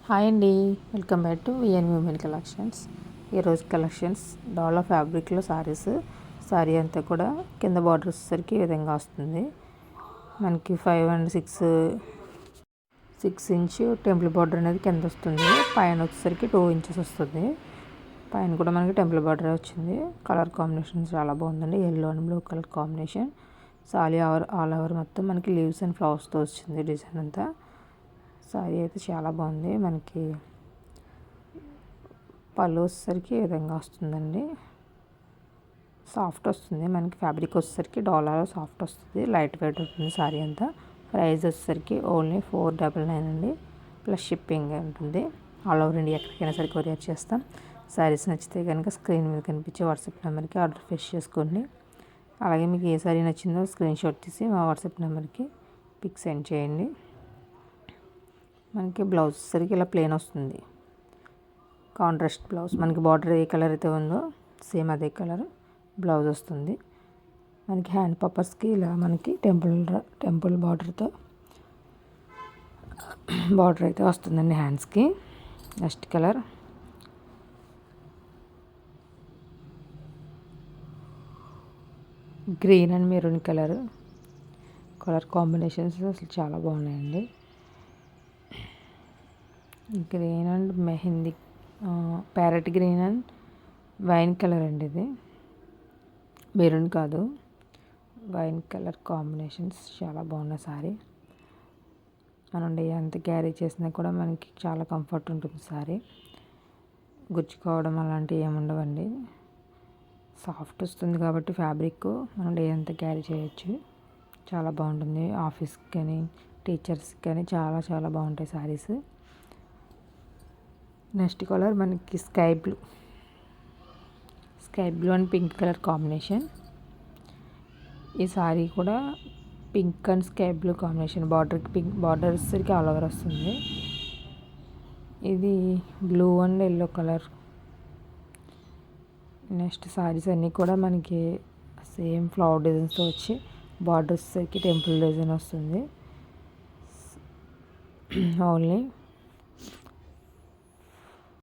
Hi అండి, welcome back to VN women collections. ఈరోజు collections డాలా ఫ్యాబ్రిక్లో సారీస్. సారీ అంతా కూడా కింద బార్డర్ వచ్చేసరికి ఈ విధంగా వస్తుంది. మనకి 5 and 6 ఇంచ్ టెంపుల్ బార్డర్ అనేది కింద వస్తుంది. పైన వచ్చేసరికి 2 inches వస్తుంది. పైన కూడా మనకి టెంపుల్ బార్డర్ వచ్చింది. కలర్ కాంబినేషన్ చాలా బాగుందండి. Yellow and blue colour combination. Sorry all over మొత్తం మనకి లీవ్స్ అండ్ ఫ్లవర్స్తో వచ్చింది డిజైన్ అంతా. సారీ అయితే చాలా బాగుంది. మనకి పళ్ళు వచ్చేసరికి ఈ విధంగా వస్తుందండి. సాఫ్ట్ వస్తుంది. మనకి ఫ్యాబ్రిక్ వచ్చేసరికి డాలాలో సాఫ్ట్ వస్తుంది. లైట్ వెయిట్ ఉంటుంది సారీ అంతా. ప్రైస్ వచ్చేసరికి ఓన్లీ 499 అండి. ప్లస్ షిప్పింగ్ ఉంటుంది. ఆల్ ఓవర్ ఇండియా ఎక్కడికైనా సరే కొరియర్ చేస్తాం. సారీస్ నచ్చితే కనుక స్క్రీన్ మీద కనిపించే వాట్సాప్ నెంబర్కి ఆర్డర్ ప్లేస్ చేసుకోండి. అలాగే మీకు ఏ సారీ నచ్చిందో స్క్రీన్ షాట్ తీసి మా వాట్సాప్ నెంబర్కి పిక్ సెండ్ చేయండి. మనకి బ్లౌజ్ సరికి ఇలా ప్లెయిన్ వస్తుంది. Contrast blouse. మనకి బార్డర్ ఏ కలర్ అయితే ఉందో సేమ్ అదే కలర్ బ్లౌజ్ వస్తుంది. మనకి హ్యాండ్ పర్పస్కి ఇలా మనకి టెంపుల్ బార్డర్తో బార్డర్ అయితే వస్తుందండి హ్యాండ్స్కి. Next colour green and maroon colour combinations అసలు చాలా బాగున్నాయండి. Green and mehndi, parrot green and wine colour అండి. ఇది మెరూన్ కాదు, వైన్ కలర్ కాంబినేషన్స్ చాలా బాగున్నాయి. సారీ మనం డే అంతా క్యారీ చేసినా కూడా మనకి చాలా కంఫర్ట్ ఉంటుంది. సారీ గుచ్చుకోవడం అలాంటివి ఏముండవండి. సాఫ్ట్ వస్తుంది కాబట్టి ఫ్యాబ్రిక్ మనం డే అంతా క్యారీ చేయొచ్చు. చాలా బాగుంటుంది. ఆఫీస్కి కానీ టీచర్స్కి కానీ చాలా చాలా బాగుంటాయి సారీస్. నెక్స్ట్ కలర్ మనకి sky blue and pink colour combination. ఈ సారీ కూడా pink and sky blue combination. బార్డర్కి పింక్ బార్డర్ వచ్చేసరికి ఆల్ ఓవర్ వస్తుంది. ఇది blue and yellow colour. Next saris అన్నీ కూడా మనకి సేమ్ ఫ్లవర్ డిజైన్స్తో వచ్చి బార్డర్ వచ్చేసరికి టెంపుల్ డిజైన్ వస్తుంది. ఓన్లీ